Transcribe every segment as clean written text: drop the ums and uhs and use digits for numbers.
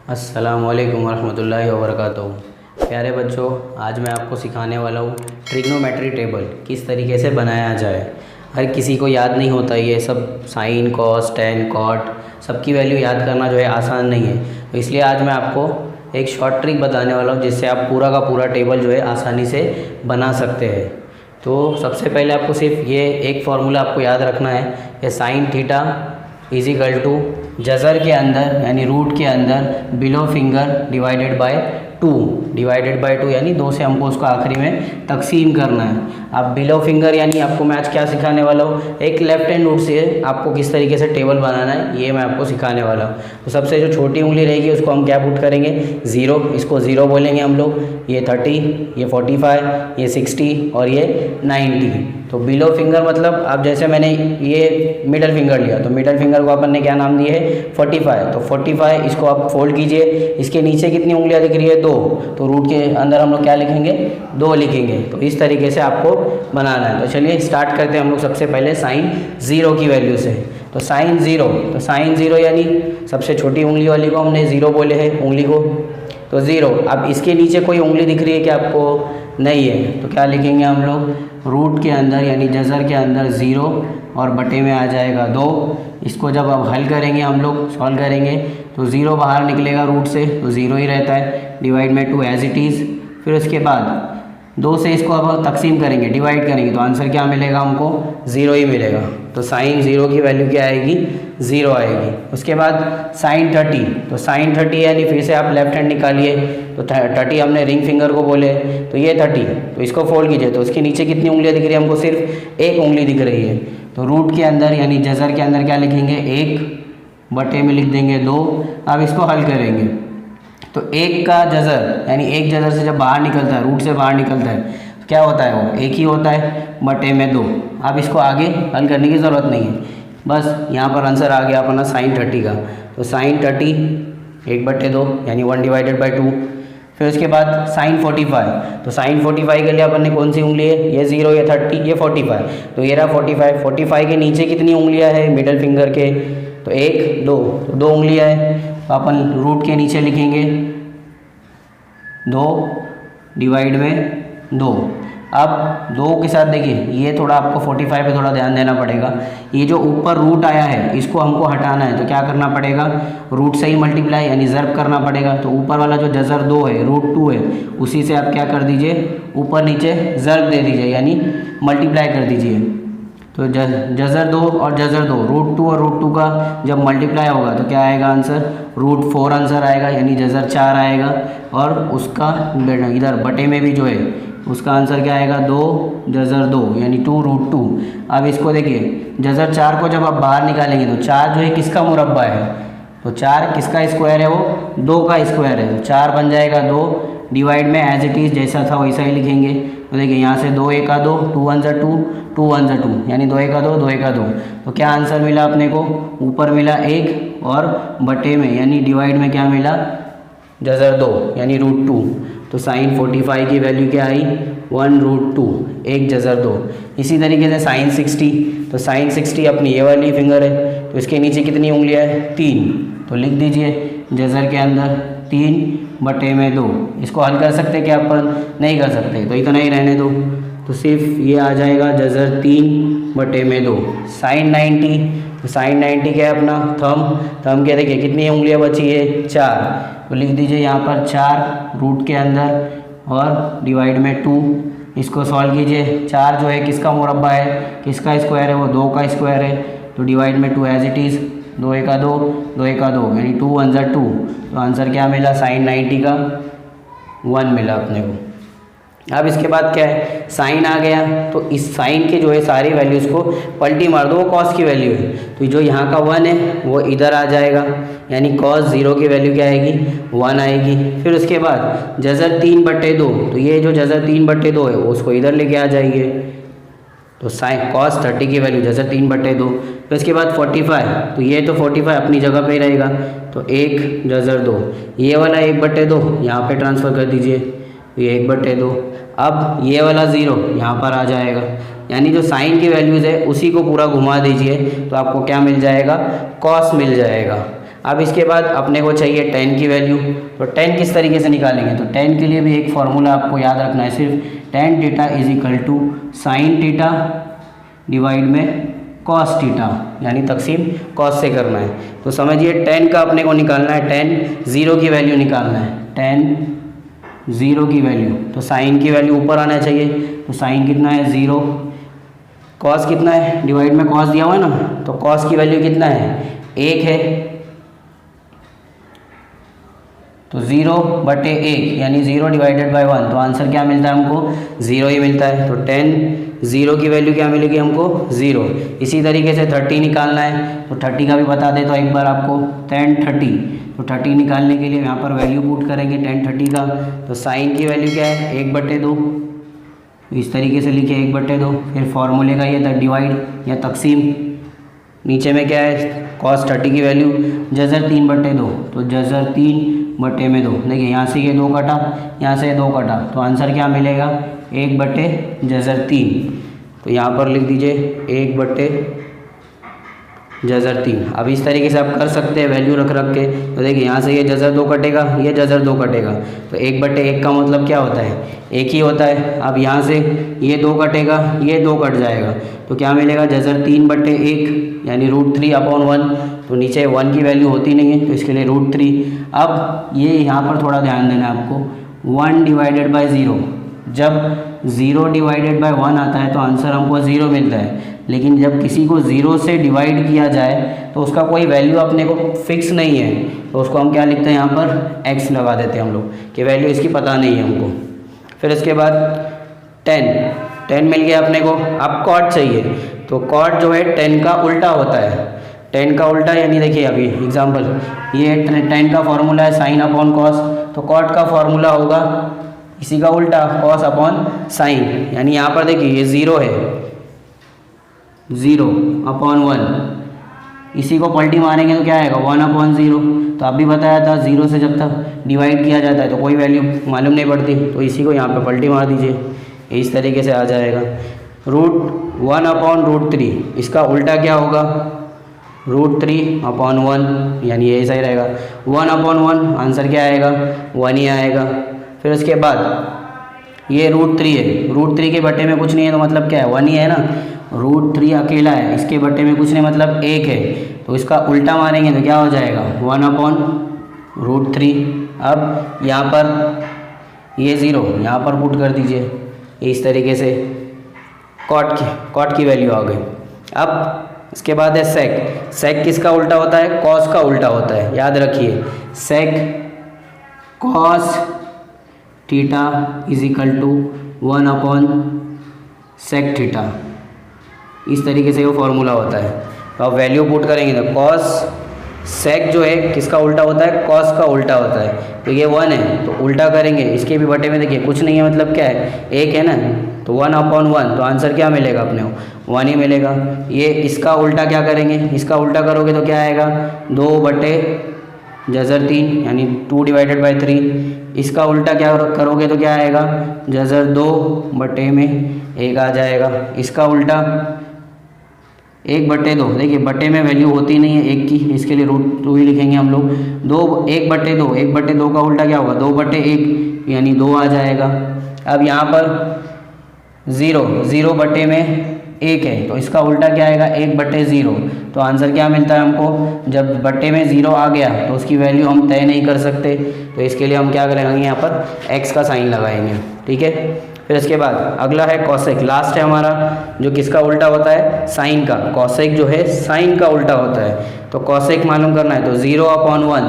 अस्सलामुअलैकुम वरहमतुल्लाहि वबरकातुहू। प्यारे बच्चों, आज मैं आपको सिखाने वाला हूँ ट्रिग्नोमेट्री टेबल किस तरीके से बनाया जाए। हर किसी को याद नहीं होता ये सब, साइन कॉस टेन कॉट सबकी वैल्यू याद करना जो है आसान नहीं है। तो इसलिए आज मैं आपको एक शॉर्ट ट्रिक बताने वाला हूँ जिससे आप पूरा का पूरा टेबल जो है आसानी से बना सकते हैं। तो सबसे पहले आपको सिर्फ ये एक फार्मूला आपको याद रखना है कि sine theta is equal to जज़र के अंदर यानी रूट के अंदर बिलो फिंगर डिवाइडेड बाय 2 यानी 2 से हमको उसको आखिरी में तकसीम करना है। अब बिलो फिंगर यानी आपको मैं आज क्या सिखाने वाला हूँ, एक लेफ्ट हैंड रूट से आपको किस तरीके से टेबल बनाना है ये मैं आपको सिखाने वाला हूँ। तो सबसे जो छोटी उंगली रहेगी उसको हम क्या पुट करेंगे, 0, इसको 0 बोलेंगे हम लोग। ये 30, ये 45, ये 60 और ये 90। तो बिलो फिंगर मतलब अब जैसे मैंने ये मिडल फिंगर लिया तो मिडल फिंगर को अपन ने क्या नाम दिए है 45। तो 45 इसको आप फोल्ड कीजिए, इसके नीचे कितनी उंगलियां दिख रही है 2, तो रूट के अंदर हम लोग क्या लिखेंगे 2 लिखेंगे। तो इस तरीके से आपको बनाना है। तो चलिए स्टार्ट करते हैं हम लोग सबसे पहले साइन 0 की वैल्यू से। तो साइन 0 यानी सबसे छोटी उंगली वाली को हमने 0 बोले हैं उंगली को, तो 0। अब इसके नीचे कोई उंगली दिख रही है क्या आपको, नहीं है, तो क्या लिखेंगे हम लोग रूट के अंदर यानी जज़र के अंदर 0 और बटे में आ जाएगा 2। इसको जब अब हल करेंगे हम लोग सॉल्व करेंगे तो 0 बाहर निकलेगा रूट से तो 0 ही रहता है, डिवाइड में 2 एज इट इज़। फिर उसके बाद 2 से इसको अब तकसीम करेंगे, डिवाइड करेंगे तो आंसर क्या मिलेगा हमको 0 ही मिलेगा। तो साइन 0 की वैल्यू क्या आएगी 0 आएगी। उसके बाद साइन 30, तो साइन 30 यानी फिर से आप लेफ्ट हैंड निकालिए तो 30 हमने रिंग फिंगर को बोले तो ये 30, तो इसको फोल्ड कीजिए तो उसके नीचे कितनी उंगलियां दिख रही है हमको, सिर्फ एक उंगली दिख रही है। तो रूट के अंदर यानी जज़र के अंदर क्या लिखेंगे 1 बटे में लिख देंगे 2। अब इसको हल करेंगे तो 1 का जज़र यानी एक जज़र से जब बाहर निकलता है रूट से बाहर निकलता है तो क्या होता है वो 1 ही होता है बटे में 2। अब इसको आगे हल करने की ज़रूरत नहीं है, बस यहाँ पर आंसर आ गया अपना साइन 30 का। तो साइन 30 1 बटे 2 यानी 1 डिवाइडेड बाई 2। फिर उसके बाद साइन 45, तो साइन 45 के लिए अपन ने कौन सी उंगली है, ये 0, ये 30, ये 45, तो ये रहा 45 के नीचे कितनी उंगलियां है मिडल फिंगर के, तो 1 2, तो 2 उंगलियां है। तो अपन रूट के नीचे लिखेंगे 2 डिवाइड में 2। अब 2 के साथ देखिए ये थोड़ा आपको 45 पे थोड़ा ध्यान देना पड़ेगा, ये जो ऊपर रूट आया है इसको हमको हटाना है तो क्या करना पड़ेगा रूट से ही मल्टीप्लाई यानी ज़र्ब करना पड़ेगा। तो ऊपर वाला जो जज़र 2 है रूट 2 है उसी से आप क्या कर दीजिए ऊपर नीचे ज़र्ब दे दीजिए यानी मल्टीप्लाई कर दीजिए। तो जज़र 2 और जज़र 2 रूट 2 और रूट 2 का जब मल्टीप्लाई होगा तो क्या आएगा आंसर रूट 4 आंसर आएगा यानी जज़र 4 आएगा। और उसका इधर बटे में भी जो है उसका आंसर क्या आएगा 2 जज़र 2 यानी 2 रूट 2। अब इसको देखिए जज़र 4 को जब आप बाहर निकालेंगे तो 4 जो है किसका मुरब्बा है, तो 4 किसका स्क्वायर है वो 2 का स्क्वायर है, तो 4 बन जाएगा 2 डिवाइड में एज इट इज़ जैसा था वैसा ही लिखेंगे। तो देखिए यहाँ से 2 1 2, 2 1 2, 2 1 2 यानी 2 1 2, 2 1 2। तो क्या आंसर मिला अपने को, ऊपर मिला 1 और बटे में यानी डिवाइड में क्या मिला जज़र 2 यानी रूट 2। तो साइन 45 की वैल्यू क्या आई 1 रूट 2, 1 जज़र 2। इसी तरीके से साइन 60, तो साइन 60 अपनी ये वाली फिंगर है तो इसके नीचे कितनी उंगलियां है 3, तो लिख दीजिए जज़र के अंदर 3 बटे में 2। इसको हल कर सकते क्या अपन, नहीं कर सकते, तो इतना ही रहने दो। तो सिर्फ ये आ जाएगा जज़र 3 बटे में 2। साइन 90, तो साइन 90 क्या है अपना थंब के देखिए कितनी उंगलियां बची है 4, तो लिख दीजिए यहाँ पर 4 रूट के अंदर और डिवाइड में 2। इसको सॉल्व कीजिए, 4 जो है किसका मुरब्बा है, किसका स्क्वायर है वो 2 का स्क्वायर है, तो डिवाइड में 2 एज इट इज़ 2 1 2, 2 1 2 यानी 2 1 2। तो आंसर क्या मिला साइन 90 का 1 मिला अपने को। अब इसके बाद क्या है साइन आ गया तो इस साइन के जो है सारी वैल्यूज़ को पलटी मार दो, वो कॉस की वैल्यू है तो जो यहाँ का 1 है वो इधर आ जाएगा यानी कॉस 0 की वैल्यू क्या आएगी 1 आएगी। फिर उसके बाद जज़र 3 बटे 2, तो ये जो जज़र 3 बटे 2 है वो उसको इधर लेके आ जाएंगे तो साइन कॉस 30 की वैल्यू जज़र 3 बटे 2। फिर उसके बाद 45, तो ये तो 45 अपनी जगह पे ही रहेगा तो 1 जज़र 2, ये वाला 1 बटे 2 यहाँ पे ट्रांसफ़र कर दीजिए तो ये 1 बटे 2। अब ये वाला 0 यहाँ पर आ जाएगा यानी जो साइन की वैल्यूज़ है उसी को पूरा घुमा दीजिए तो आपको क्या मिल जाएगा कॉस मिल जाएगा। अब इसके बाद अपने को चाहिए tan की वैल्यू। तो tan किस तरीके से निकालेंगे, तो tan के लिए भी एक फॉर्मूला आपको याद रखना है, सिर्फ tan theta is equal to sine theta divide में कॉस थीटा, यानी तकसीम कॉस से करना है। तो समझिए tan का अपने को निकालना है, tan 0 की वैल्यू निकालना है, tan 0 की वैल्यू, तो साइन की वैल्यू ऊपर आना चाहिए। तो साइन कितना है 0, कॉस कितना है, डिवाइड में कॉस दिया हुआ है ना, तो कॉस की वैल्यू कितना है 1 है, तो 0/1 यानी 0 डिवाइडेड बाय 1, तो आंसर क्या मिलता है हमको 0 ही मिलता है। तो tan 0 की वैल्यू क्या मिलेगी हमको 0। इसी तरीके से 30 निकालना है, तो 30 का भी बता देता हूँ एक बार आपको, tan 30, तो 30 निकालने के लिए यहाँ पर वैल्यू पुट करेंगे tan 30 का, तो साइन की वैल्यू क्या है 1/2, इस तरीके से लिखे 1/2, फिर फॉर्मूले का ये था डिवाइड या तकसीम, नीचे में क्या है cos 30 की वैल्यू जज़र 3/2, तो जज़र 3/2, देखिए यहाँ से ये 2 कटा, यहाँ से 2 कटा, तो आंसर क्या मिलेगा 1/3। तो यहाँ पर लिख दीजिए 1/3। अब इस तरीके से आप कर सकते हैं वैल्यू रख रख के। तो देखिए यहाँ से ये जज़र 2 कटेगा, ये जज़र 2 कटेगा, तो 1/1 का मतलब क्या होता है 1 ही होता है। अब यहाँ से ये 2 कटेगा, ये 2 कट जाएगा, तो क्या मिलेगा जज़र 3/1 यानी √3/1, तो नीचे 1 की वैल्यू होती नहीं है, तो इसके लिए √3। अब ये यहाँ पर थोड़ा ध्यान देना है आपको, 1 डिवाइडेड बाई 0, जब 0 डिवाइडेड बाय 1 आता है तो आंसर हमको 0 मिलता है, लेकिन जब किसी को 0 से डिवाइड किया जाए तो उसका कोई वैल्यू अपने को फिक्स नहीं है, तो उसको हम क्या लिखते हैं यहाँ पर x लगा देते हैं हम लोग, कि वैल्यू इसकी पता नहीं है हमको। फिर इसके बाद tan मिल गया अपने को। अब cot चाहिए, तो cot जो है tan का उल्टा होता है, tan का उल्टा यानी देखिए अभी एग्जाम्पल, ये tan का फॉर्मूला है sin अपॉन कॉस, तो cot का फॉर्मूला होगा इसी का उल्टा cos अपॉन साइन, यानी यहाँ पर देखिए ये 0 है, 0/1, इसी को पलटी मारेंगे तो क्या आएगा 1/0। तो आप भी बताया था 0 से जब तक डिवाइड किया जाता है तो कोई वैल्यू मालूम नहीं पड़ती, तो इसी को यहाँ पे पलटी मार दीजिए, इस तरीके से आ जाएगा। √1/√3, इसका उल्टा क्या होगा √3/1, यानी यही सही रहेगा। 1/1 आंसर क्या आएगा 1 ही आएगा। फिर उसके बाद ये √3 है, √3 के बट्टे में कुछ नहीं है, तो मतलब क्या है 1 ही है ना, √3 अकेला है, इसके बट्टे में कुछ नहीं मतलब 1 है, तो इसका उल्टा मारेंगे तो क्या हो जाएगा 1/√3। अब यहाँ पर ये 0 यहाँ पर पुट कर दीजिए, इस तरीके से कॉट की वैल्यू आ गई। अब इसके बाद है सेक किसका उल्टा होता है कॉस का उल्टा होता है, याद रखिए sec cos theta is equal to 1/sec theta, इस तरीके से वो फॉर्मूला होता है। तो आप वैल्यू पुट करेंगे तो कॉस सेक जो है किसका उल्टा होता है कॉस का उल्टा होता है, तो ये 1 है, तो उल्टा करेंगे, इसके भी बटे में देखिए कुछ नहीं है मतलब क्या है 1 है ना, तो 1/1, तो आंसर क्या मिलेगा अपने को 1 ही मिलेगा। ये इसका उल्टा क्या करेंगे, इसका उल्टा करोगे तो क्या आएगा 2/3 यानी 2 डिवाइडेड बाई 3, इसका उल्टा क्या करोगे तो क्या आएगा जज़र 2/1 आ जाएगा। इसका उल्टा 1/2, देखिए बटे में वैल्यू होती नहीं है 1 की, इसके लिए √2 ही लिखेंगे हम लोग। 1/2 का उल्टा क्या होगा 2/1 यानी 2 आ जाएगा। अब यहाँ पर 0/1 है, तो इसका उल्टा क्या आएगा 1/0, तो आंसर क्या मिलता है हमको, जब बट्टे में 0 आ गया तो उसकी वैल्यू हम तय नहीं कर सकते, तो इसके लिए हम क्या करेंगे यहाँ पर x का साइन लगाएंगे, ठीक है। फिर इसके बाद अगला है कॉसेक, लास्ट है हमारा, जो किसका उल्टा होता है साइन का। कॉसेक जो है साइन का उल्टा होता है, तो कॉसेक मालूम करना है तो 0/1,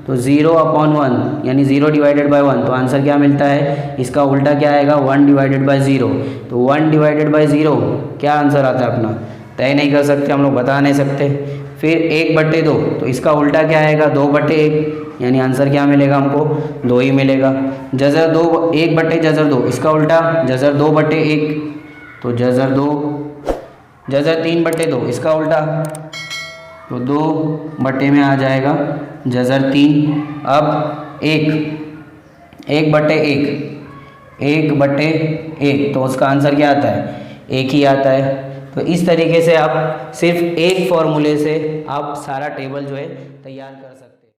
तो 0/1 यानी 0 डिवाइडेड बाई 1, तो आंसर क्या मिलता है, इसका उल्टा क्या आएगा 1 डिवाइडेड बाई 0, तो 1 डिवाइडेड बाई 0 क्या आंसर आता है अपना, तय नहीं कर सकते हम लोग, बता नहीं सकते। फिर 1/2, तो इसका उल्टा क्या आएगा 2/1, यानी आंसर क्या मिलेगा हमको 2 ही मिलेगा। जज़र 2 1/2, इसका उल्टा जज़र 2/1, तो जज़र 3/2, इसका उल्टा तो 2 में आ जाएगा जज़र 3। अब 1/1, तो उसका आंसर क्या आता है 1 ही आता है, तो तो इस तरीके से आप सिर्फ एक फॉर्मूले से आप सारा टेबल जो है तैयार कर सकते हैं।